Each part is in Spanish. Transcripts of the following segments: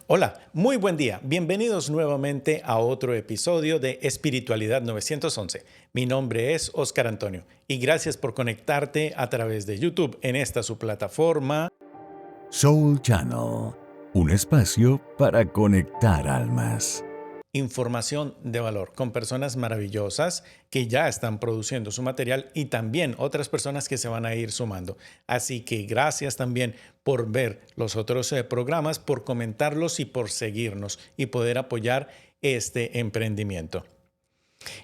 Hola, muy buen día. Bienvenidos nuevamente a otro episodio de Espiritualidad 911. Mi nombre es Oscar Antonio y gracias por conectarte a través de YouTube en esta su plataforma. Soul Channel, un espacio para conectar almas. Información de valor con personas maravillosas que ya están produciendo su material y también otras personas que se van a ir sumando. Así que gracias también por ver los otros programas, por comentarlos y por seguirnos y poder apoyar este emprendimiento.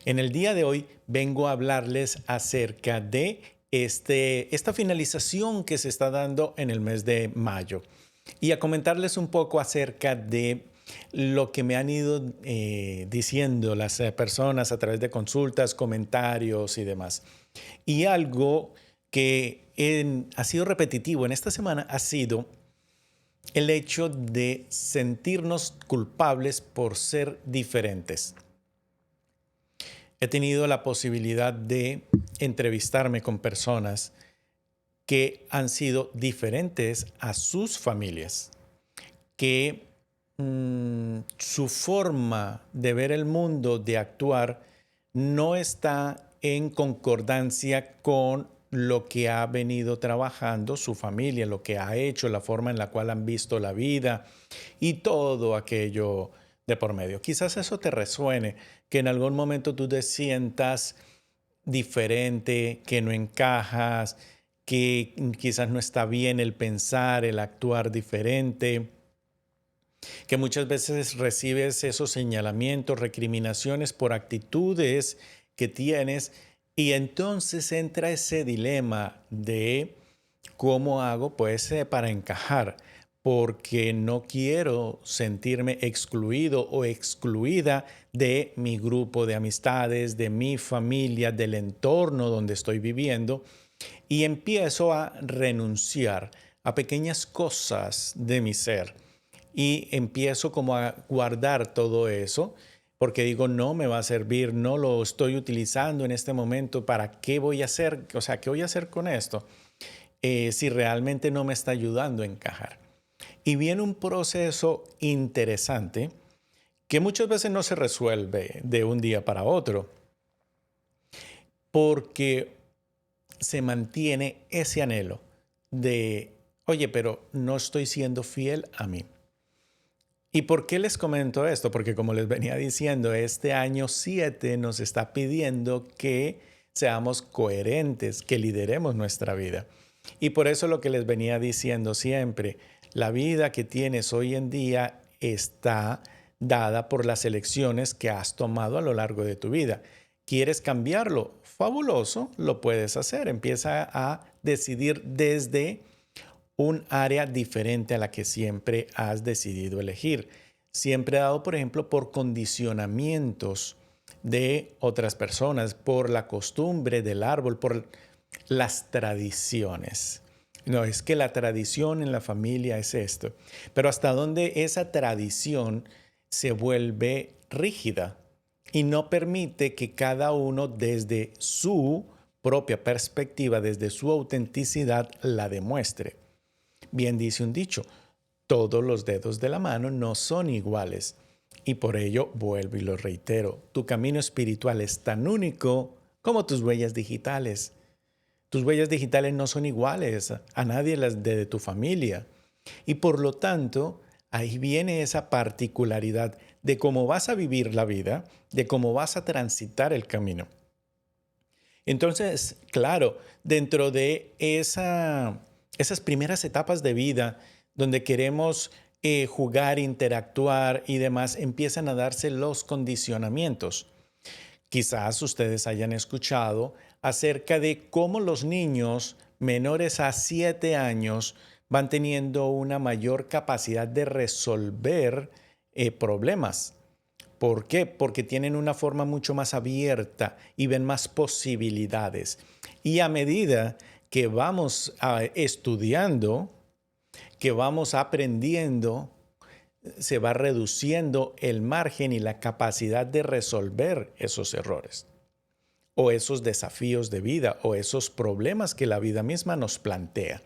En el día de hoy vengo a hablarles acerca de esta finalización que se está dando en el mes de mayo y a comentarles un poco acerca de lo que me han ido diciendo las personas a través de consultas, comentarios y demás. Y algo que ha sido repetitivo en esta semana ha sido el hecho de sentirnos culpables por ser diferentes. He tenido la posibilidad de entrevistarme con personas que han sido diferentes a sus familias, que su forma de ver el mundo, de actuar, no está en concordancia con lo que ha venido trabajando su familia, lo que ha hecho, la forma en la cual han visto la vida y todo aquello de por medio. Quizás eso te resuene, que en algún momento tú te sientas diferente, que no encajas, que quizás no está bien el pensar, el actuar diferente, que muchas veces recibes esos señalamientos, recriminaciones por actitudes que tienes y entonces entra ese dilema de cómo hago pues para encajar, porque no quiero sentirme excluido o excluida de mi grupo de amistades, de mi familia, del entorno donde estoy viviendo y empiezo a renunciar a pequeñas cosas de mi ser y empiezo como a guardar todo eso porque digo, no me va a servir, no lo estoy utilizando en este momento, ¿para qué voy a hacer? O sea, ¿qué voy a hacer con esto? Si realmente no me está ayudando a encajar. Y viene un proceso interesante que muchas veces no se resuelve de un día para otro, porque se mantiene ese anhelo de, oye, pero no estoy siendo fiel a mí. ¿Y por qué les comento esto? Porque como les venía diciendo, este año 7 nos está pidiendo que seamos coherentes, que lideremos nuestra vida. Y por eso lo que les venía diciendo siempre, la vida que tienes hoy en día está dada por las elecciones que has tomado a lo largo de tu vida. ¿Quieres cambiarlo? Fabuloso, lo puedes hacer. Empieza a decidir desde un área diferente a la que siempre has decidido elegir. Siempre dado, por ejemplo, por condicionamientos de otras personas, por la costumbre del árbol, por las tradiciones. No, es que la tradición en la familia es esto. Pero hasta dónde esa tradición se vuelve rígida y no permite que cada uno desde su propia perspectiva, desde su autenticidad, la demuestre. Bien dice un dicho, todos los dedos de la mano no son iguales. Y por ello, vuelvo y lo reitero, tu camino espiritual es tan único como tus huellas digitales. Tus huellas digitales no son iguales a nadie las de tu familia. Y por lo tanto, ahí viene esa particularidad de cómo vas a vivir la vida, de cómo vas a transitar el camino. Entonces, claro, dentro de esas primeras etapas de vida donde queremos jugar, interactuar y demás, empiezan a darse los condicionamientos. Quizás ustedes hayan escuchado acerca de cómo los niños menores a 7 años van teniendo una mayor capacidad de resolver problemas. ¿Por qué? Porque tienen una forma mucho más abierta y ven más posibilidades. Y a medida que vamos estudiando, que vamos aprendiendo, se va reduciendo el margen y la capacidad de resolver esos errores o esos desafíos de vida o esos problemas que la vida misma nos plantea.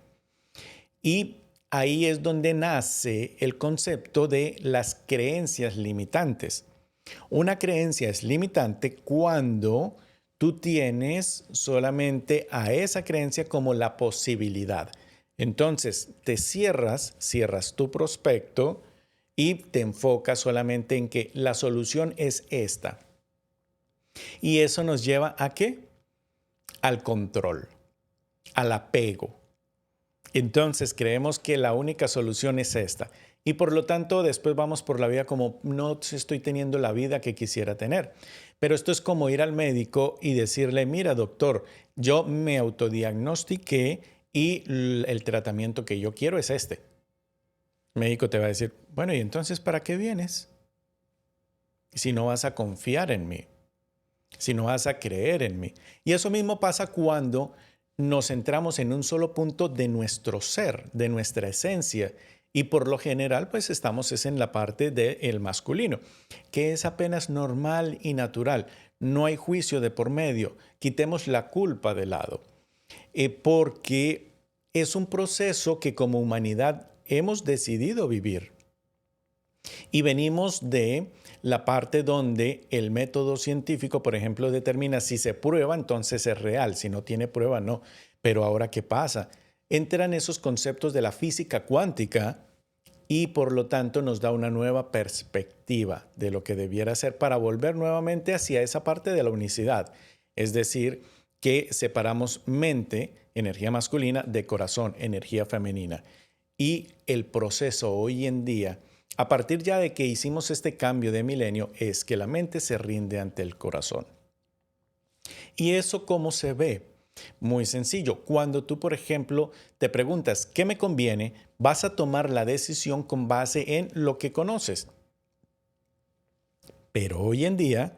Y ahí es donde nace el concepto de las creencias limitantes. Una creencia es limitante cuando tú tienes solamente a esa creencia como la posibilidad. Entonces, cierras tu prospecto y te enfocas solamente en que la solución es esta. Y eso nos lleva ¿a qué? Al control, al apego. Entonces creemos que la única solución es esta. Y por lo tanto después vamos por la vida como no estoy teniendo la vida que quisiera tener. Pero esto es como ir al médico y decirle, mira doctor, yo me autodiagnostiqué y el tratamiento que yo quiero es este. El médico te va a decir, bueno, ¿y entonces para qué vienes? Si no vas a confiar en mí, si no vas a creer en mí. Y eso mismo pasa cuando nos centramos en un solo punto de nuestro ser, de nuestra esencia. Y por lo general, pues estamos es en la parte del masculino, que es apenas normal y natural. No hay juicio de por medio. Quitemos la culpa de lado. Porque es un proceso que como humanidad hemos decidido vivir. Y venimos de la parte donde el método científico, por ejemplo, determina si se prueba, entonces es real, si no tiene prueba, no. Pero ahora, ¿qué pasa? Entran esos conceptos de la física cuántica y por lo tanto nos da una nueva perspectiva de lo que debiera ser para volver nuevamente hacia esa parte de la unicidad. Es decir, que separamos mente, energía masculina, de corazón, energía femenina. Y el proceso hoy en día, a partir ya de que hicimos este cambio de milenio, es que la mente se rinde ante el corazón. ¿Y eso cómo se ve? Muy sencillo. Cuando tú, por ejemplo, te preguntas, ¿qué me conviene? Vas a tomar la decisión con base en lo que conoces. Pero hoy en día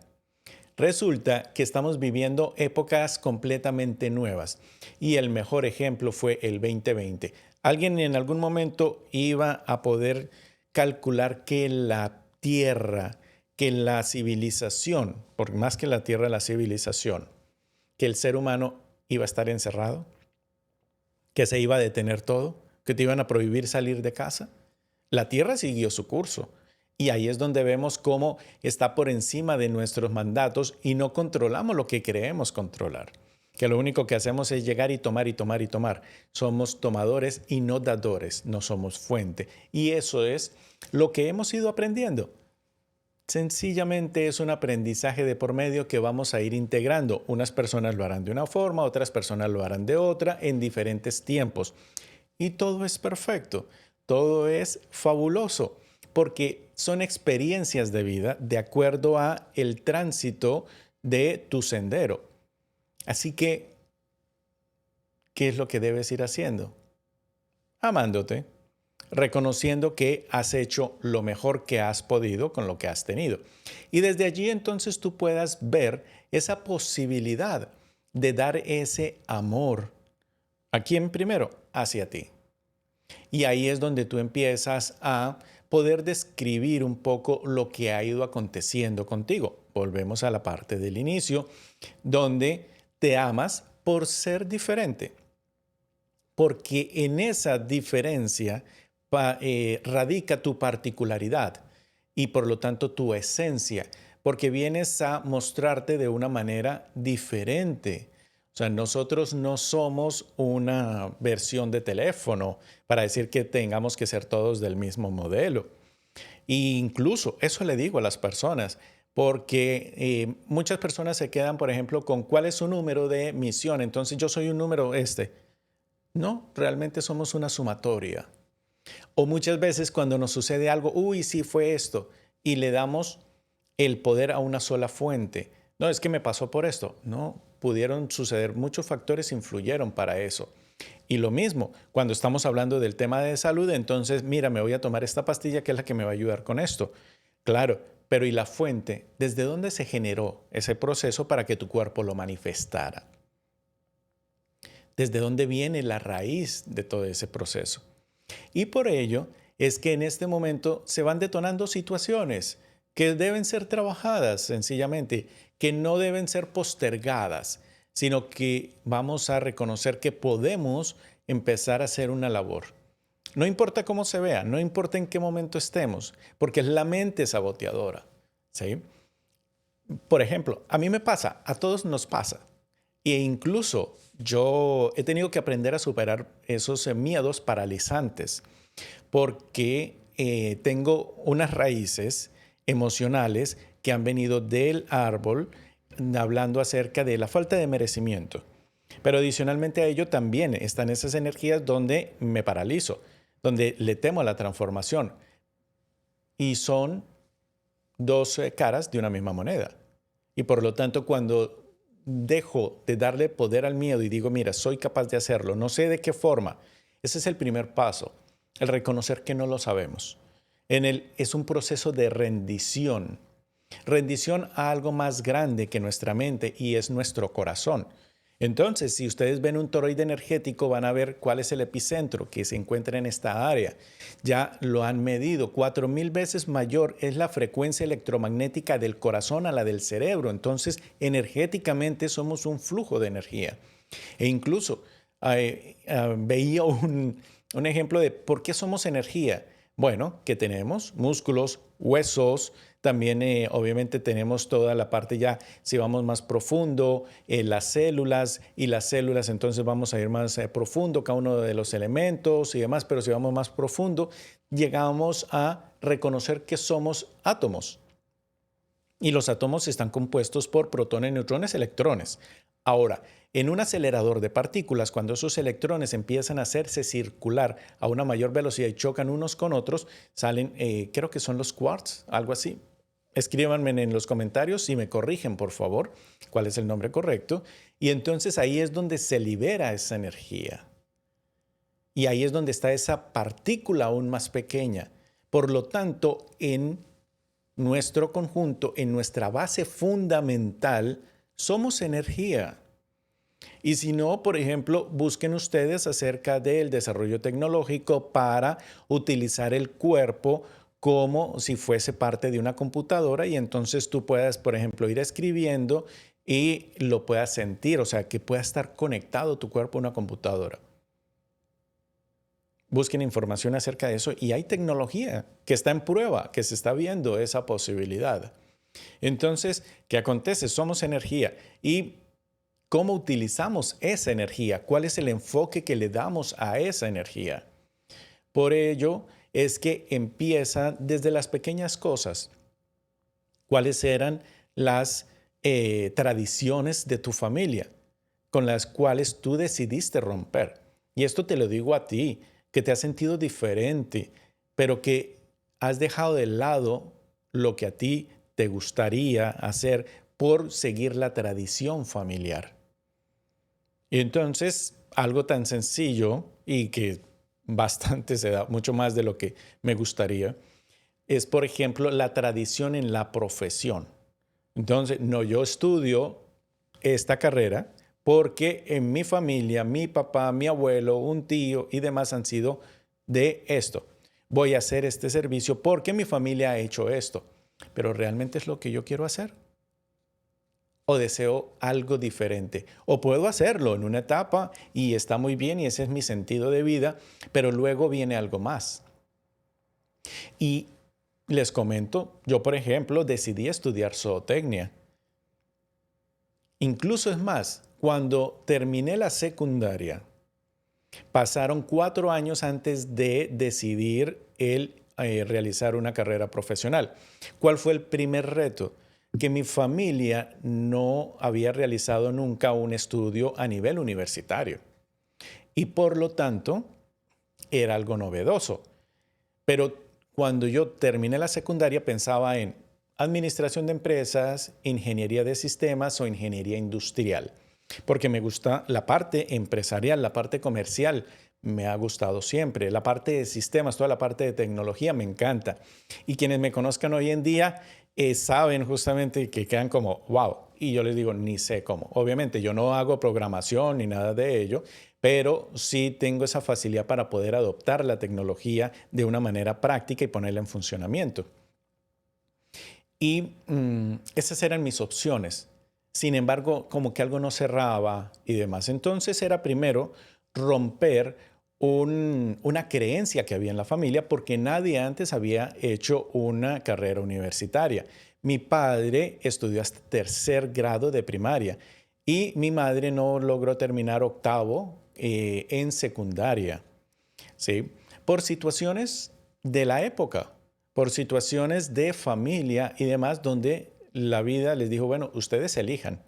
resulta que estamos viviendo épocas completamente nuevas. Y el mejor ejemplo fue el 2020. ¿Alguien en algún momento iba a poder calcular que la Tierra, que la civilización, por más que la Tierra, la civilización, que el ser humano iba a estar encerrado, que se iba a detener todo, que te iban a prohibir salir de casa? La Tierra siguió su curso. Y ahí es donde vemos cómo está por encima de nuestros mandatos y no controlamos lo que creemos controlar. Que lo único que hacemos es llegar y tomar y tomar y tomar. Somos tomadores y no dadores, no somos fuente. Y eso es lo que hemos ido aprendiendo. Sencillamente es un aprendizaje de por medio que vamos a ir integrando. Unas personas lo harán de una forma, otras personas lo harán de otra, en diferentes tiempos. Y todo es perfecto, todo es fabuloso, porque son experiencias de vida de acuerdo a el tránsito de tu sendero. Así que, ¿qué es lo que debes ir haciendo? Amándote, reconociendo que has hecho lo mejor que has podido con lo que has tenido. Y desde allí entonces tú puedas ver esa posibilidad de dar ese amor. ¿A quién primero? Hacia ti. Y ahí es donde tú empiezas a poder describir un poco lo que ha ido aconteciendo contigo. Volvemos a la parte del inicio, donde te amas por ser diferente. Porque en esa diferencia radica tu particularidad y por lo tanto tu esencia, porque vienes a mostrarte de una manera diferente. O sea, nosotros no somos una versión de teléfono para decir que tengamos que ser todos del mismo modelo. E incluso eso le digo a las personas, porque muchas personas se quedan, por ejemplo, con cuál es su número de misión. Entonces yo soy un número este. No, realmente somos una sumatoria. O muchas veces cuando nos sucede algo, uy, sí fue esto, y le damos el poder a una sola fuente. No, es que me pasó por esto. No, pudieron suceder, muchos factores influyeron para eso. Y lo mismo, cuando estamos hablando del tema de salud, entonces, mira, me voy a tomar esta pastilla que es la que me va a ayudar con esto. Claro, pero ¿y la fuente? ¿Desde dónde se generó ese proceso para que tu cuerpo lo manifestara? ¿Desde dónde viene la raíz de todo ese proceso? Y por ello es que en este momento se van detonando situaciones que deben ser trabajadas sencillamente, que no deben ser postergadas, sino que vamos a reconocer que podemos empezar a hacer una labor. No importa cómo se vea, no importa en qué momento estemos, porque es la mente saboteadora, ¿sí? Por ejemplo, a mí me pasa, a todos nos pasa. E incluso yo he tenido que aprender a superar esos miedos paralizantes porque tengo unas raíces emocionales que han venido del árbol hablando acerca de la falta de merecimiento. Pero adicionalmente a ello también están esas energías donde me paralizo, donde le temo a la transformación. Y son dos caras de una misma moneda. Y por lo tanto, cuando dejo de darle poder al miedo y digo, mira, soy capaz de hacerlo, no sé de qué forma, ese es el primer paso, el reconocer que no lo sabemos. Es un proceso de rendición, rendición a algo más grande que nuestra mente y es nuestro corazón. Entonces, si ustedes ven un toroide energético, van a ver cuál es el epicentro que se encuentra en esta área. Ya lo han medido, 4000 veces mayor es la frecuencia electromagnética del corazón a la del cerebro. Entonces, energéticamente somos un flujo de energía. E incluso veía un ejemplo de por qué somos energía. Bueno, que tenemos músculos, huesos, también obviamente tenemos toda la parte ya, si vamos más profundo, las células y las células, entonces vamos a ir más profundo, cada uno de los elementos y demás, pero si vamos más profundo, llegamos a reconocer que somos átomos. Y los átomos están compuestos por protones, neutrones, electrones. Ahora, en un acelerador de partículas, cuando esos electrones empiezan a hacerse circular a una mayor velocidad y chocan unos con otros, salen, creo que son los quarks, algo así. Escríbanme en los comentarios si me corrigen, por favor, cuál es el nombre correcto. Y entonces ahí es donde se libera esa energía. Y ahí es donde está esa partícula aún más pequeña. Por lo tanto, en nuestro conjunto, en nuestra base fundamental, somos energía. Y si no, por ejemplo, busquen ustedes acerca del desarrollo tecnológico para utilizar el cuerpo como si fuese parte de una computadora y entonces tú puedas, por ejemplo, ir escribiendo y lo puedas sentir, o sea, que pueda estar conectado tu cuerpo a una computadora. Busquen información acerca de eso y hay tecnología que está en prueba, que se está viendo esa posibilidad. Entonces, ¿qué acontece? Somos energía y ¿cómo utilizamos esa energía? ¿Cuál es el enfoque que le damos a esa energía? Por ello es que empieza desde las pequeñas cosas. ¿Cuáles eran las tradiciones de tu familia con las cuales tú decidiste romper? Y esto te lo digo a ti, que te has sentido diferente, pero que has dejado de lado lo que a ti te gustaría hacer por seguir la tradición familiar. Y entonces, algo tan sencillo y que bastante se da, mucho más de lo que me gustaría, es, por ejemplo, la tradición en la profesión. Entonces, no, yo estudio esta carrera porque en mi familia, mi papá, mi abuelo, un tío y demás han sido de esto. Voy a hacer este servicio porque mi familia ha hecho esto. Pero ¿realmente es lo que yo quiero hacer? ¿O deseo algo diferente? O puedo hacerlo en una etapa y está muy bien y ese es mi sentido de vida, pero luego viene algo más. Y les comento, yo por ejemplo decidí estudiar zootecnia. Incluso es más, cuando terminé la secundaria, pasaron 4 años antes de decidir realizar una carrera profesional. ¿Cuál fue el primer reto? Que mi familia no había realizado nunca un estudio a nivel universitario. Y por lo tanto, era algo novedoso. Pero cuando yo terminé la secundaria pensaba en administración de empresas, ingeniería de sistemas o ingeniería industrial, porque me gusta la parte empresarial, la parte comercial, me ha gustado siempre, la parte de sistemas, toda la parte de tecnología me encanta. Y quienes me conozcan hoy en día saben justamente que quedan como, wow, y yo les digo, ni sé cómo. Obviamente yo no hago programación ni nada de ello, pero sí tengo esa facilidad para poder adoptar la tecnología de una manera práctica y ponerla en funcionamiento. Y esas eran mis opciones. Sin embargo, como que algo no cerraba y demás. Entonces era primero romper una creencia que había en la familia porque nadie antes había hecho una carrera universitaria. Mi padre estudió hasta tercer grado de primaria y mi madre no logró terminar octavo en secundaria, ¿sí? Por situaciones de la época, por situaciones de familia y demás, donde la vida les dijo, bueno, ustedes elijan.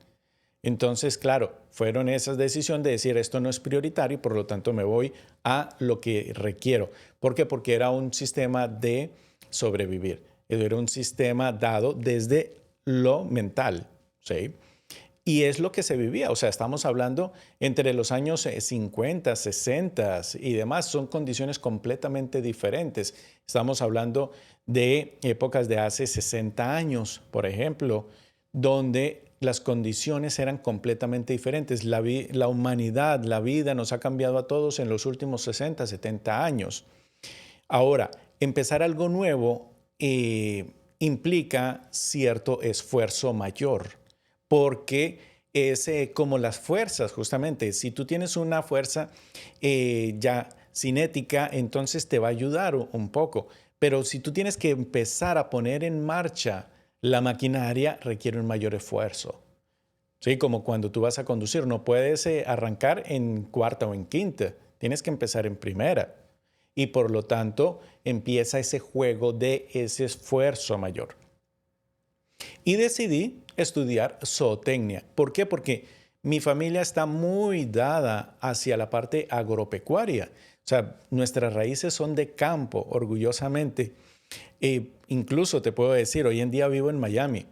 Entonces, claro, fueron esas decisiones de decir esto no es prioritario y por lo tanto me voy a lo que requiero. ¿Por qué? Porque era un sistema de sobrevivir. Era un sistema dado desde lo mental, ¿sí? Y es lo que se vivía. O sea, estamos hablando entre los años 50, 60 y demás. Son condiciones completamente diferentes. Estamos hablando de épocas de hace 60 años, por ejemplo, donde las condiciones eran completamente diferentes. La humanidad, la vida nos ha cambiado a todos en los últimos 60, 70 años. Ahora, empezar algo nuevo implica cierto esfuerzo mayor, porque es como las fuerzas, justamente. Si tú tienes una fuerza ya cinética, entonces te va a ayudar un poco. Pero si tú tienes que empezar a poner en marcha la maquinaria, requiere un mayor esfuerzo. Sí, como cuando tú vas a conducir, no puedes arrancar en cuarta o en quinta, tienes que empezar en primera. Y por lo tanto, empieza ese juego de ese esfuerzo mayor. Y decidí estudiar zootecnia. ¿Por qué? Porque mi familia está muy dada hacia la parte agropecuaria. O sea, nuestras raíces son de campo, orgullosamente. Incluso te puedo decir, hoy en día vivo en Miami,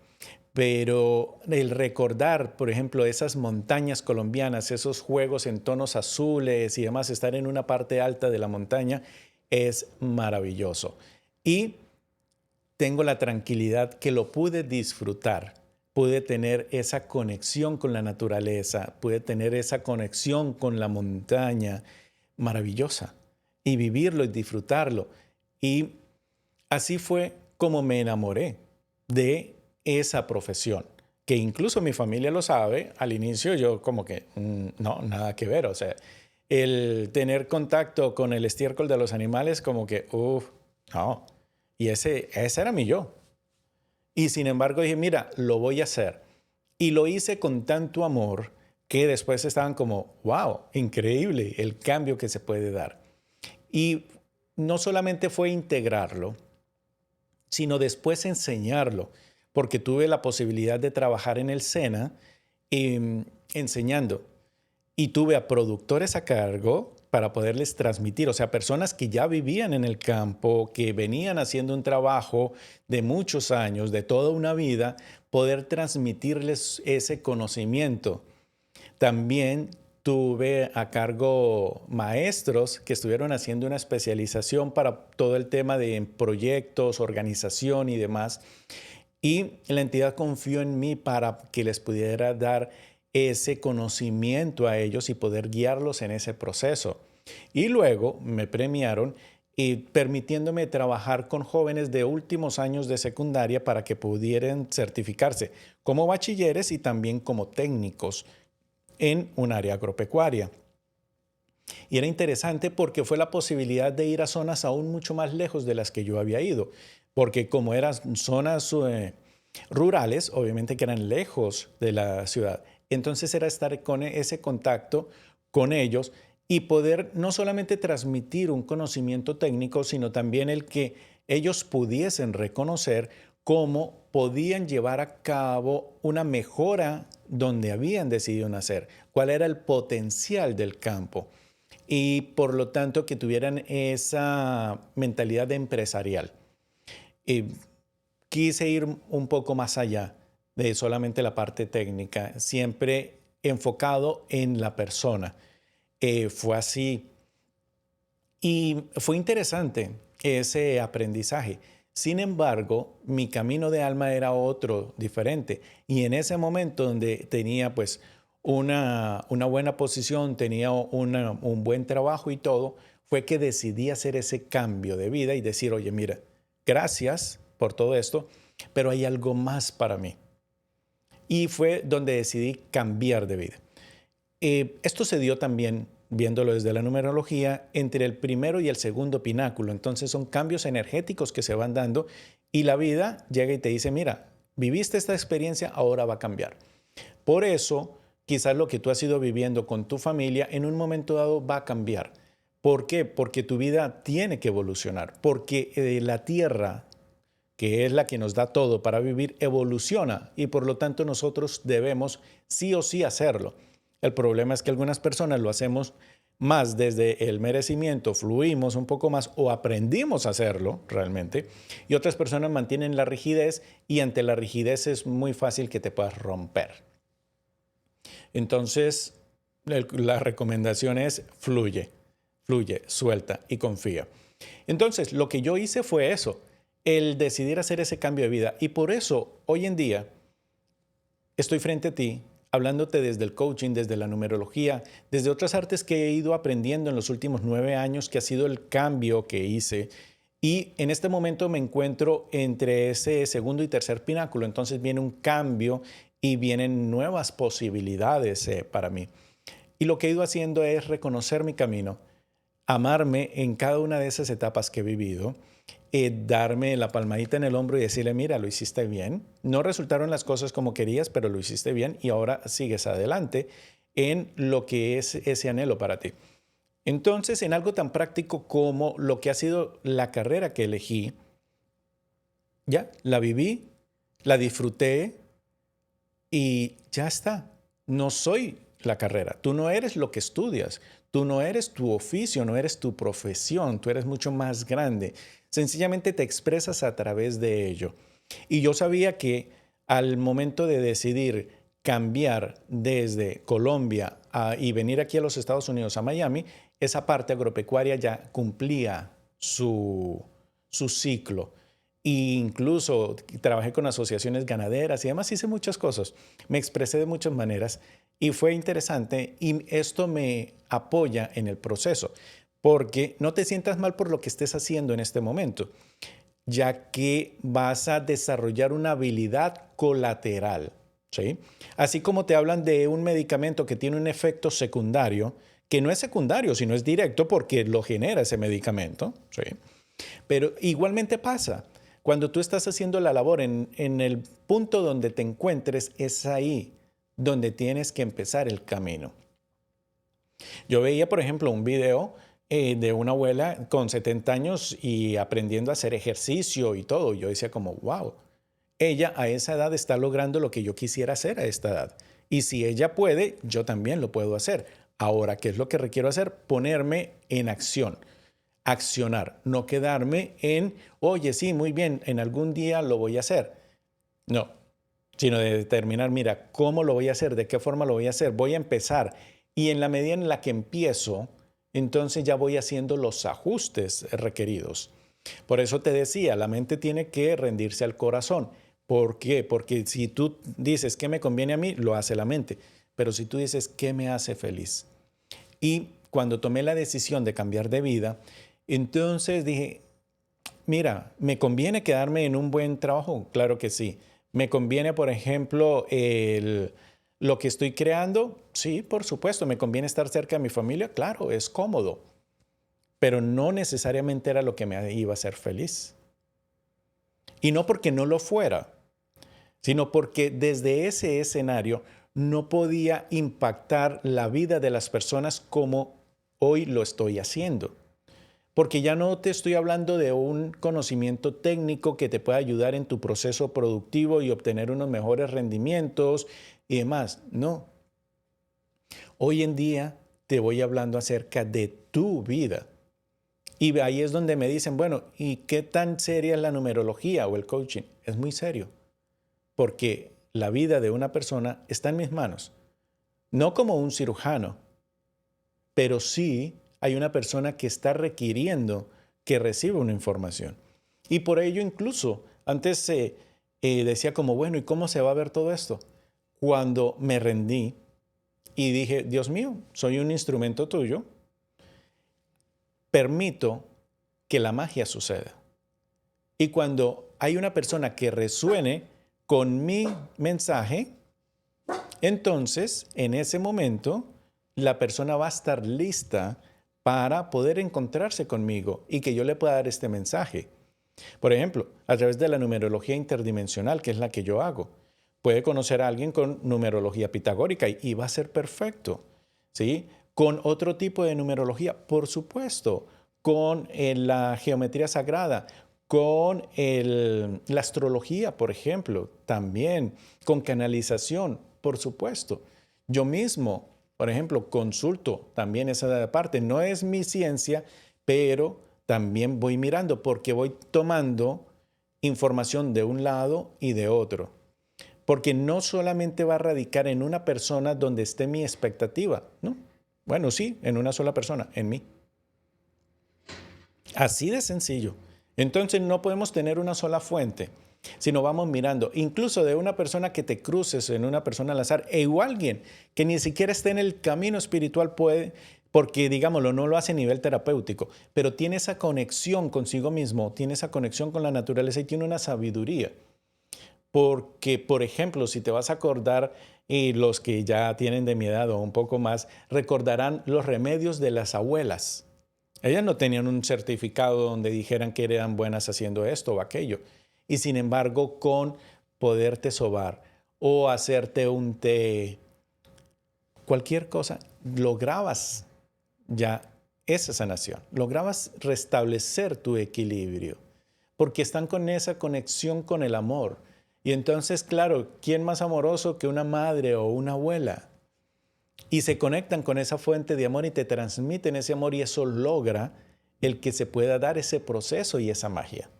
pero el recordar, por ejemplo, esas montañas colombianas, esos juegos en tonos azules y demás, estar en una parte alta de la montaña es maravilloso. Y tengo la tranquilidad que lo pude disfrutar, pude tener esa conexión con la naturaleza, pude tener esa conexión con la montaña maravillosa y vivirlo y disfrutarlo. Y así fue como me enamoré de esa profesión, que incluso mi familia lo sabe. Al inicio yo como que no, nada que ver, o sea, el tener contacto con el estiércol de los animales como que, no. Y ese era mi yo. Y sin embargo dije, mira, lo voy a hacer. Y lo hice con tanto amor que después estaban como, wow, increíble el cambio que se puede dar. Y no solamente fue integrarlo, sino después enseñarlo, porque tuve la posibilidad de trabajar en el SENA enseñando. Y tuve a productores a cargo para poderles transmitir, o sea, personas que ya vivían en el campo, que venían haciendo un trabajo de muchos años, de toda una vida, poder transmitirles ese conocimiento. También tuve a cargo maestros que estuvieron haciendo una especialización para todo el tema de proyectos, organización y demás. Y la entidad confió en mí para que les pudiera dar ese conocimiento a ellos y poder guiarlos en ese proceso. Y luego me premiaron permitiéndome trabajar con jóvenes de últimos años de secundaria para que pudieran certificarse como bachilleres y también como técnicos en un área agropecuaria. Y era interesante porque fue la posibilidad de ir a zonas aún mucho más lejos de las que yo había ido, porque como eran zonas rurales, obviamente que eran lejos de la ciudad. Entonces era estar con ese contacto con ellos y poder no solamente transmitir un conocimiento técnico, sino también el que ellos pudiesen reconocer cómo podían llevar a cabo una mejora donde habían decidido nacer, cuál era el potencial del campo y por lo tanto que tuvieran esa mentalidad empresarial. Quise ir un poco más allá de solamente la parte técnica, siempre enfocado en la persona. Fue así y fue interesante ese aprendizaje. Sin embargo, mi camino de alma era otro, diferente. Y en ese momento donde tenía pues una buena posición, tenía un buen trabajo y todo, fue que decidí hacer ese cambio de vida y decir, oye, mira, gracias por todo esto, pero hay algo más para mí. Y fue donde decidí cambiar de vida. Esto se dio también, viéndolo desde la numerología, entre el primero y el segundo pináculo. Entonces son cambios energéticos que se van dando y la vida llega y te dice, mira, viviste esta experiencia, ahora va a cambiar. Por eso, quizás lo que tú has ido viviendo con tu familia en un momento dado va a cambiar. ¿Por qué? Porque tu vida tiene que evolucionar, porque la Tierra, que es la que nos da todo para vivir, evoluciona y por lo tanto nosotros debemos sí o sí hacerlo. El problema es que algunas personas lo hacemos más desde el merecimiento, fluimos un poco más o aprendimos a hacerlo realmente, y otras personas mantienen la rigidez y ante la rigidez es muy fácil que te puedas romper. Entonces, la recomendación es fluye, fluye, suelta y confía. Entonces, lo que yo hice fue eso, el decidir hacer ese cambio de vida. Y por eso, hoy en día, estoy frente a ti, hablándote desde el coaching, desde la numerología, desde otras artes que he ido aprendiendo en los últimos 9 años, que ha sido el cambio que hice. Y en este momento me encuentro entre ese segundo y tercer pináculo. Entonces viene un cambio y vienen nuevas posibilidades para mí. Y lo que he ido haciendo es reconocer mi camino, amarme en cada una de esas etapas que he vivido, darme la palmadita en el hombro y decirle, mira, lo hiciste bien. No resultaron las cosas como querías, pero lo hiciste bien y ahora sigues adelante en lo que es ese anhelo para ti. Entonces, en algo tan práctico como lo que ha sido la carrera que elegí, ya, la viví, la disfruté y ya está. No soy la carrera. Tú no eres lo que estudias. Tú no eres tu oficio, no eres tu profesión. Tú eres mucho más grande. Sencillamente te expresas a través de ello. Y yo sabía que al momento de decidir cambiar desde Colombia y venir aquí a los Estados Unidos, a Miami, esa parte agropecuaria ya cumplía su ciclo. E incluso trabajé con asociaciones ganaderas y además hice muchas cosas. Me expresé de muchas maneras y fue interesante y esto me apoya en el proceso porque no te sientas mal por lo que estés haciendo en este momento, ya que vas a desarrollar una habilidad colateral, ¿sí? Así como te hablan de un medicamento que tiene un efecto secundario, que no es secundario, sino es directo porque lo genera ese medicamento, ¿sí? Pero igualmente pasa. Cuando tú estás haciendo la labor en el punto donde te encuentres, es ahí donde tienes que empezar el camino. Yo veía, por ejemplo, un video de una abuela con 70 años y aprendiendo a hacer ejercicio y todo. Yo decía como, wow, ella a esa edad está logrando lo que yo quisiera hacer a esta edad. Y si ella puede, yo también lo puedo hacer. Ahora, ¿qué es lo que requiero hacer? Ponerme en acción. Accionar, no quedarme en, oye, sí, muy bien, en algún día lo voy a hacer. No, sino de determinar, mira, ¿cómo lo voy a hacer? ¿De qué forma lo voy a hacer? Voy a empezar. Y en la medida en la que empiezo, entonces ya voy haciendo los ajustes requeridos. Por eso te decía, la mente tiene que rendirse al corazón. ¿Por qué? Porque si tú dices, ¿qué me conviene a mí? Lo hace la mente. Pero si tú dices, ¿qué me hace feliz? Y cuando tomé la decisión de cambiar de vida, entonces dije, mira, ¿me conviene quedarme en un buen trabajo? Claro que sí. ¿Me conviene, por ejemplo, lo que estoy creando? Sí, por supuesto. ¿Me conviene estar cerca de mi familia? Claro, es cómodo. Pero no necesariamente era lo que me iba a hacer feliz. Y no porque no lo fuera, sino porque desde ese escenario no podía impactar la vida de las personas como hoy lo estoy haciendo. Porque ya no te estoy hablando de un conocimiento técnico que te pueda ayudar en tu proceso productivo y obtener unos mejores rendimientos y demás. No. Hoy en día te voy hablando acerca de tu vida. Y ahí es donde me dicen, bueno, ¿y qué tan seria es la numerología o el coaching? Es muy serio. Porque la vida de una persona está en mis manos. No como un cirujano, pero sí hay una persona que está requiriendo que reciba una información. Y por ello incluso antes decía como, bueno, ¿y cómo se va a ver todo esto? Cuando me rendí y dije, Dios mío, soy un instrumento tuyo, permito que la magia suceda. Y cuando hay una persona que resuene con mi mensaje, entonces en ese momento la persona va a estar lista para poder encontrarse conmigo y que yo le pueda dar este mensaje. Por ejemplo, a través de la numerología interdimensional, que es la que yo hago, puede conocer a alguien con numerología pitagórica y va a ser perfecto, ¿sí? Con otro tipo de numerología, por supuesto, con la geometría sagrada, con la astrología, por ejemplo, también, con canalización, por supuesto. Yo mismo, por ejemplo, consulto también esa parte. No es mi ciencia, pero también voy mirando porque voy tomando información de un lado y de otro. Porque no solamente va a radicar en una persona donde esté mi expectativa, ¿no? Bueno, sí, en una sola persona, en mí. Así de sencillo. Entonces no podemos tener una sola fuente, sino vamos mirando, incluso de una persona que te cruces en una persona al azar, o alguien que ni siquiera esté en el camino espiritual puede, porque digámoslo, no lo hace a nivel terapéutico, pero tiene esa conexión consigo mismo, tiene esa conexión con la naturaleza y tiene una sabiduría. Porque, por ejemplo, si te vas a acordar, y los que ya tienen de mi edad o un poco más, recordarán los remedios de las abuelas. Ellas no tenían un certificado donde dijeran que eran buenas haciendo esto o aquello. Y sin embargo, con poderte sobar o hacerte un té, cualquier cosa, lograbas ya esa sanación, lograbas restablecer tu equilibrio, porque están con esa conexión con el amor. Y entonces, claro, ¿quién más amoroso que una madre o una abuela? Y se conectan con esa fuente de amor y te transmiten ese amor y eso logra el que se pueda dar ese proceso y esa magia.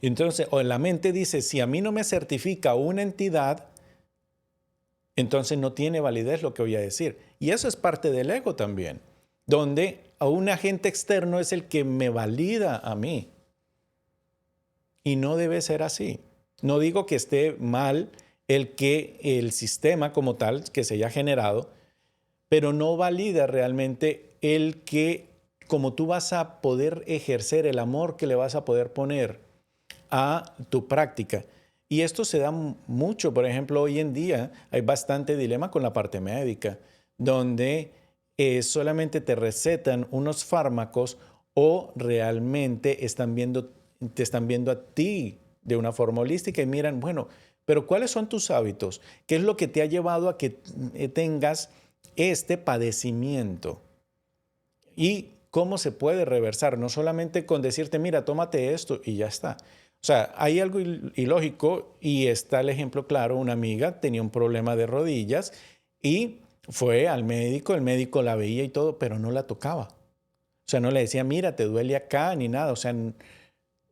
Entonces, o la mente dice, si a mí no me certifica una entidad, entonces no tiene validez lo que voy a decir. Y eso es parte del ego también, donde a un agente externo es el que me valida a mí. Y no debe ser así. No digo que esté mal el que el sistema como tal que se haya generado, pero no valida realmente el que como tú vas a poder ejercer el amor que le vas a poder poner a tu práctica. Y esto se da mucho, por ejemplo, hoy en día hay bastante dilema con la parte médica, donde solamente te recetan unos fármacos o realmente te están viendo a ti de una forma holística y miran, bueno, pero ¿cuáles son tus hábitos? ¿Qué es lo que te ha llevado a que tengas este padecimiento? ¿Y cómo se puede reversar? No solamente con decirte, mira, tómate esto y ya está. O sea, hay algo ilógico y está el ejemplo claro. Una amiga tenía un problema de rodillas y fue al médico, el médico la veía y todo, pero no la tocaba. O sea, no le decía, mira, te duele acá ni nada. O sea,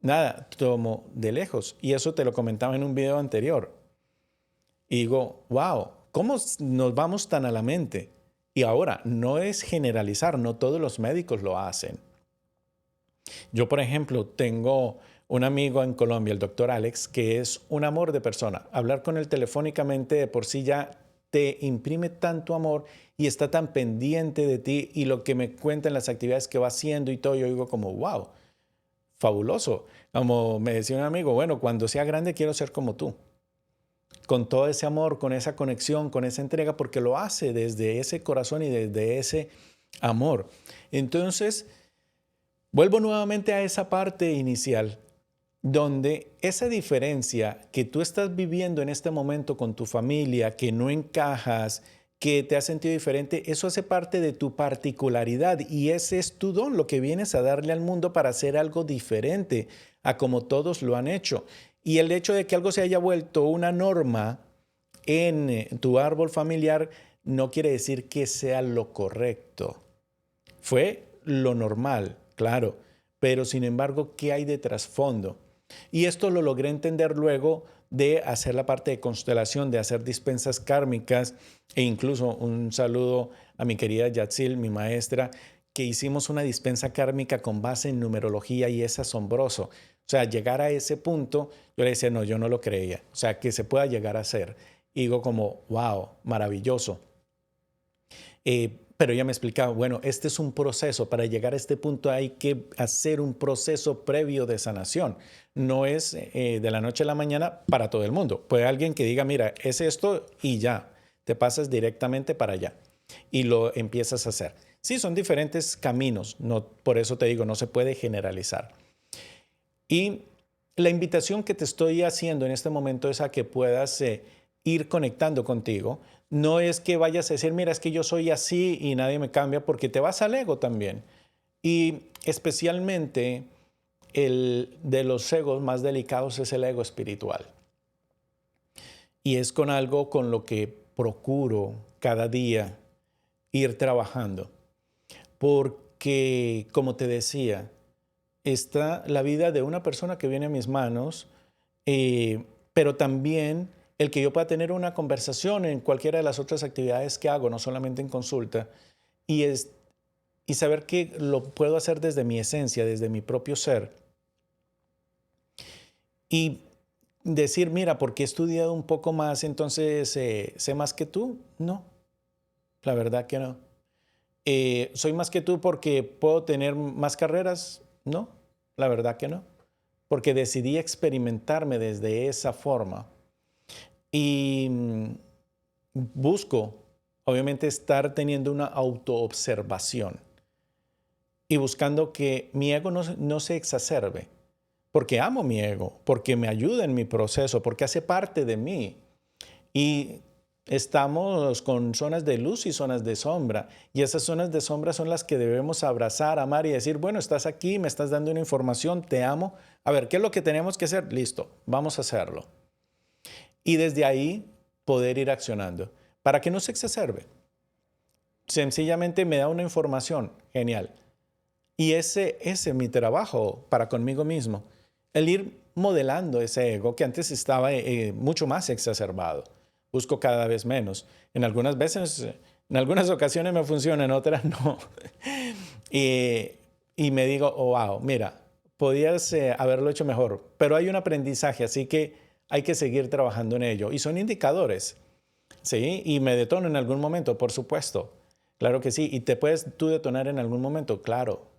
nada, tomó de lejos. Y eso te lo comentaba en un video anterior. Y digo, wow, ¿cómo nos vamos tan a la mente? Y ahora, no es generalizar, no todos los médicos lo hacen. Yo, por ejemplo, tengo un amigo en Colombia, el doctor Alex, que es un amor de persona. Hablar con él telefónicamente de por sí ya te imprime tanto amor y está tan pendiente de ti y lo que me cuenta en las actividades que va haciendo y todo, yo digo como, wow, fabuloso. Como me decía un amigo, bueno, cuando sea grande quiero ser como tú. Con todo ese amor, con esa conexión, con esa entrega, porque lo hace desde ese corazón y desde ese amor. Entonces, vuelvo nuevamente a esa parte inicial, donde esa diferencia que tú estás viviendo en este momento con tu familia, que no encajas, que te has sentido diferente, eso hace parte de tu particularidad y ese es tu don, lo que vienes a darle al mundo para hacer algo diferente a como todos lo han hecho. Y el hecho de que algo se haya vuelto una norma en tu árbol familiar no quiere decir que sea lo correcto. Fue lo normal, claro, pero sin embargo, ¿qué hay de trasfondo? Y esto lo logré entender luego de hacer la parte de constelación, de hacer dispensas kármicas e incluso un saludo a mi querida Yatsil, mi maestra, que hicimos una dispensa kármica con base en numerología y es asombroso. O sea, llegar a ese punto, yo le decía, no, yo no lo creía. O sea, que se pueda llegar a hacer. Y digo como, wow, maravilloso. Pero ella me explicaba, bueno, este es un proceso. Para llegar a este punto hay que hacer un proceso previo de sanación. No es de la noche a la mañana para todo el mundo. Puede alguien que diga, mira, es esto y ya, te pasas directamente para allá. y lo empiezas a hacer. Sí, son diferentes caminos, no, por eso te digo, no se puede generalizar. Y la invitación que te estoy haciendo en este momento es a que puedas ir conectando contigo. No es que vayas a decir, mira, es que yo soy así y nadie me cambia, porque te vas al ego también. Y especialmente el de los egos más delicados es el ego espiritual. Y es con algo con lo que procuro cada día ir trabajando. Porque, como te decía, está la vida de una persona que viene a mis manos, pero también el que yo pueda tener una conversación en cualquiera de las otras actividades que hago, no solamente en consulta, y, y saber que lo puedo hacer desde mi esencia, desde mi propio ser. Y decir, mira, porque he estudiado un poco más, entonces sé más que tú. No, la verdad que no. ¿Soy más que tú porque puedo tener más carreras? No, la verdad que no. Porque decidí experimentarme desde esa forma. Y busco, obviamente, estar teniendo una autoobservación y buscando que mi ego no se exacerbe. Porque amo mi ego, porque me ayuda en mi proceso, porque hace parte de mí. Y estamos con zonas de luz y zonas de sombra. Y esas zonas de sombra son las que debemos abrazar, amar y decir, bueno, estás aquí, me estás dando una información, te amo. A ver, ¿qué es lo que tenemos que hacer? Listo, vamos a hacerlo. Y desde ahí poder ir accionando para que no se exacerbe. Sencillamente me da una información, genial. Y ese es mi trabajo para conmigo mismo. El ir modelando ese ego que antes estaba mucho más exacerbado. Busco cada vez menos. En algunas veces, en algunas ocasiones me funciona, en otras no. y me digo, oh, wow, mira, podías haberlo hecho mejor, pero hay un aprendizaje, así que hay que seguir trabajando en ello. Y son indicadores, ¿sí? Y me detono en algún momento, por supuesto. Claro que sí. ¿Y te puedes tú detonar en algún momento? Claro.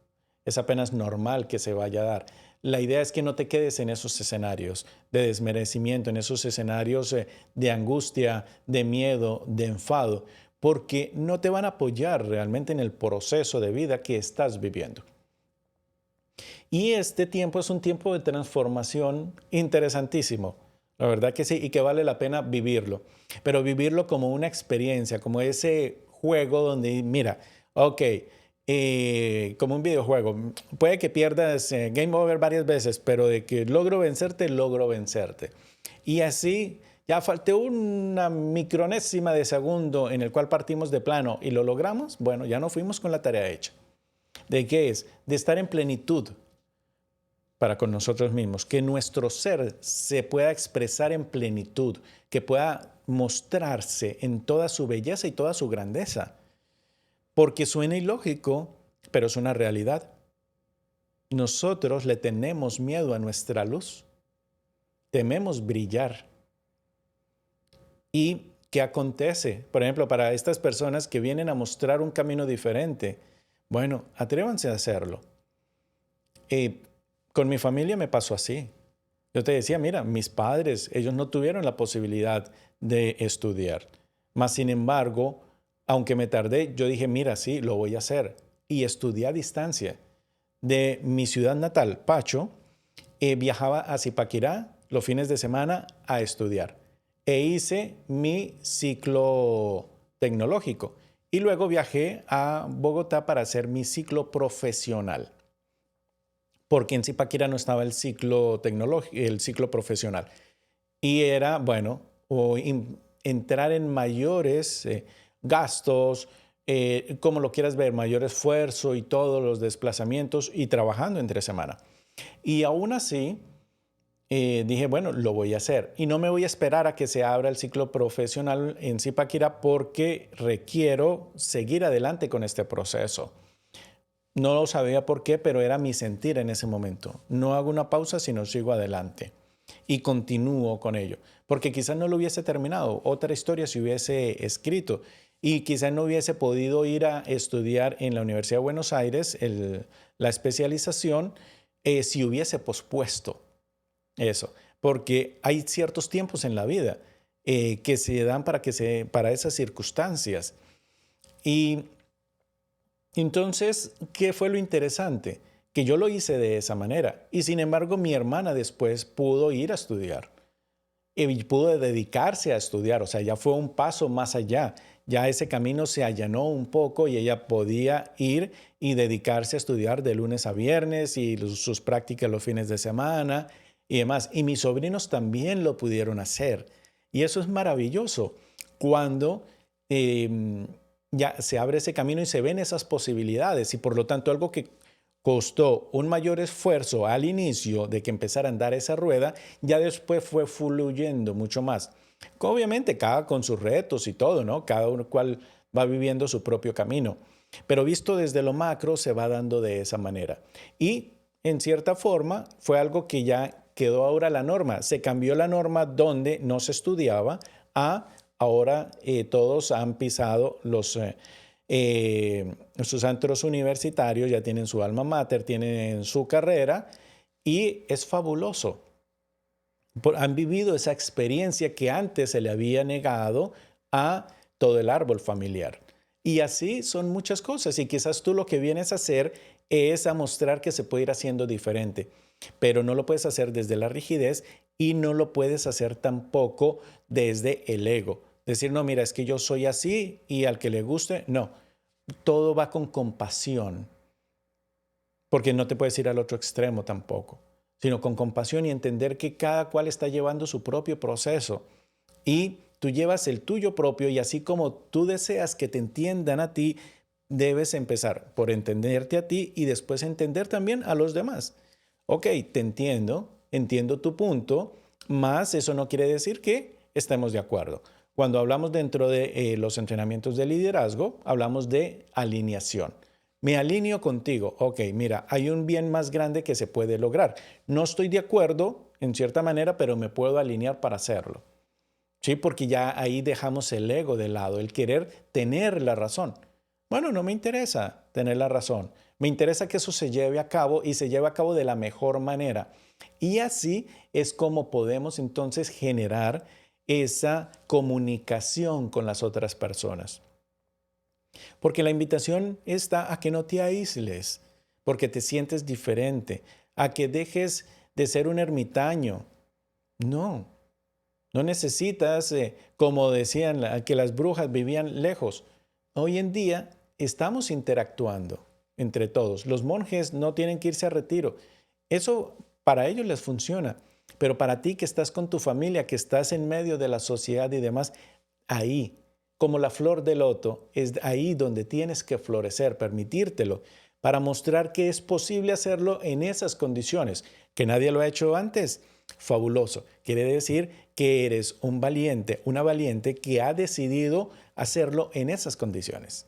Es apenas normal que se vaya a dar. La idea es que no te quedes en esos escenarios de desmerecimiento, en esos escenarios de angustia, de miedo, de enfado, porque no te van a apoyar realmente en el proceso de vida que estás viviendo. Y este tiempo es un tiempo de transformación interesantísimo. La verdad que sí, y que vale la pena vivirlo. Pero vivirlo como una experiencia, como ese juego donde, mira, ok, como un videojuego. Puede que pierdas game over varias veces, pero de que logro vencerte, logro vencerte. Y así ya falté una micronésima de segundo en el cual partimos de plano y lo logramos. Bueno, ya no fuimos con la tarea hecha. ¿De qué es? De estar en plenitud para con nosotros mismos. Que nuestro ser se pueda expresar en plenitud, que pueda mostrarse en toda su belleza y toda su grandeza. Porque suena ilógico, pero es una realidad. Nosotros le tenemos miedo a nuestra luz. Tememos brillar. ¿Y qué acontece? Por ejemplo, para estas personas que vienen a mostrar un camino diferente, bueno, atrévanse a hacerlo. Con mi familia me pasó así. Yo te decía, mira, mis padres, ellos no tuvieron la posibilidad de estudiar. Mas, sin embargo, aunque me tardé, yo dije, mira, sí, lo voy a hacer. Y estudié a distancia. De mi ciudad natal, Pacho, viajaba a Zipaquirá los fines de semana a estudiar. E hice mi ciclo tecnológico. Y luego viajé a Bogotá para hacer mi ciclo profesional. Porque en Zipaquirá no estaba el ciclo tecnológico, el ciclo profesional. Y era, bueno, entrar en mayores gastos, como lo quieras ver, mayor esfuerzo y todos los desplazamientos y trabajando entre semana. Y aún así, dije, bueno, lo voy a hacer. Y no me voy a esperar a que se abra el ciclo profesional en Zipaquirá porque requiero seguir adelante con este proceso. No lo sabía por qué, pero era mi sentir en ese momento. No hago una pausa, sino sigo adelante. Y continúo con ello. Porque quizás no lo hubiese terminado. Otra historia se hubiese escrito. Y quizás no hubiese podido ir a estudiar en la Universidad de Buenos Aires la especialización si hubiese pospuesto eso. Porque hay ciertos tiempos en la vida que se dan para esas circunstancias. Y entonces, ¿qué fue lo interesante? Que yo lo hice de esa manera. Y sin embargo, mi hermana después pudo ir a estudiar y pudo dedicarse a estudiar. O sea, ya fue un paso más allá. Ya ese camino se allanó un poco y ella podía ir y dedicarse a estudiar de lunes a viernes y sus prácticas los fines de semana y demás. Y mis sobrinos también lo pudieron hacer. Y eso es maravilloso cuando ya se abre ese camino y se ven esas posibilidades. Y por lo tanto, algo que costó un mayor esfuerzo al inicio de que empezara a andar esa rueda, ya después fue fluyendo mucho más. Obviamente, cada con sus retos y todo, ¿no? Cada uno cual va viviendo su propio camino. Pero visto desde lo macro, se va dando de esa manera. Y en cierta forma, fue algo que ya quedó ahora la norma. Se cambió la norma donde no se estudiaba a ahora todos han pisado sus antros universitarios, ya tienen su alma mater, tienen su carrera y es fabuloso. Han vivido esa experiencia que antes se le había negado a todo el árbol familiar. Y así son muchas cosas y quizás tú lo que vienes a hacer es a mostrar que se puede ir haciendo diferente, pero no lo puedes hacer desde la rigidez y no lo puedes hacer tampoco desde el ego. Decir, no, mira, es que yo soy así y al que le guste, no. Todo va con compasión, porque no te puedes ir al otro extremo tampoco, sino con compasión y entender que cada cual está llevando su propio proceso y tú llevas el tuyo propio y así como tú deseas que te entiendan a ti, debes empezar por entenderte a ti y después entender también a los demás. Ok, te entiendo tu punto, más eso no quiere decir que estemos de acuerdo. Cuando hablamos dentro de los entrenamientos de liderazgo, hablamos de alineación. Me alineo contigo. Ok, mira, hay un bien más grande que se puede lograr. No estoy de acuerdo en cierta manera, pero me puedo alinear para hacerlo. Sí, porque ya ahí dejamos el ego de lado, el querer tener la razón. Bueno, no me interesa tener la razón. Me interesa que eso se lleve a cabo y se lleve a cabo de la mejor manera. Y así es como podemos entonces generar esa comunicación con las otras personas. Porque la invitación está a que no te aísles, porque te sientes diferente, a que dejes de ser un ermitaño. No, no necesitas, como decían, que las brujas vivían lejos. Hoy en día estamos interactuando entre todos. Los monjes no tienen que irse a retiro. Eso para ellos les funciona. Pero para ti que estás con tu familia, que estás en medio de la sociedad y demás, ahí, como la flor de loto, es ahí donde tienes que florecer, permitírtelo, para mostrar que es posible hacerlo en esas condiciones, que nadie lo ha hecho antes. Fabuloso. Quiere decir que eres un valiente, una valiente que ha decidido hacerlo en esas condiciones.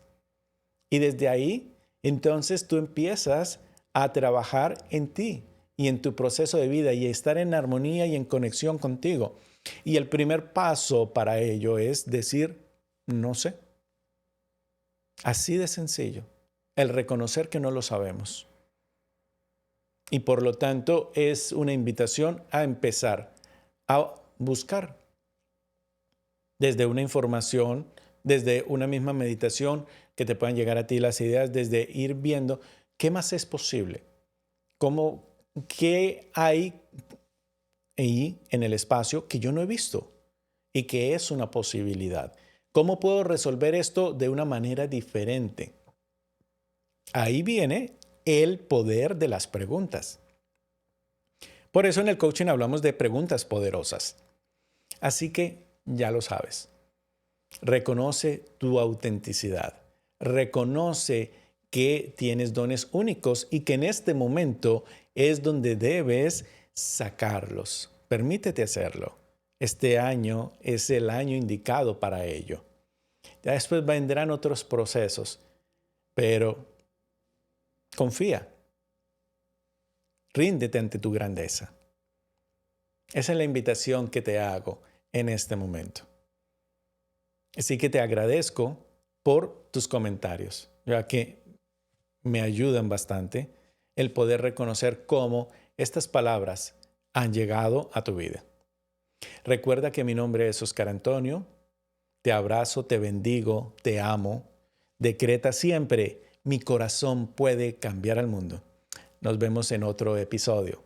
Y desde ahí, entonces tú empiezas a trabajar en ti y en tu proceso de vida y estar en armonía y en conexión contigo. Y el primer paso para ello es decir, no sé. Así de sencillo. El reconocer que no lo sabemos. Y por lo tanto es una invitación a empezar a buscar desde una información, desde una misma meditación, que te puedan llegar a ti las ideas, desde ir viendo qué más es posible, qué hay ahí en el espacio que yo no he visto y que es una posibilidad. ¿Cómo puedo resolver esto de una manera diferente? Ahí viene el poder de las preguntas. Por eso en el coaching hablamos de preguntas poderosas. Así que ya lo sabes. Reconoce tu autenticidad. Reconoce que tienes dones únicos y que en este momento es donde debes sacarlos. Permítete hacerlo. Este año es el año indicado para ello. Ya después vendrán otros procesos, pero confía. Ríndete ante tu grandeza. Esa es la invitación que te hago en este momento. Así que te agradezco por tus comentarios, ya que me ayudan bastante el poder reconocer cómo estas palabras han llegado a tu vida. Recuerda que mi nombre es Oscar Antonio. Te abrazo, te bendigo, te amo. Decreta siempre: mi corazón puede cambiar al mundo. Nos vemos en otro episodio.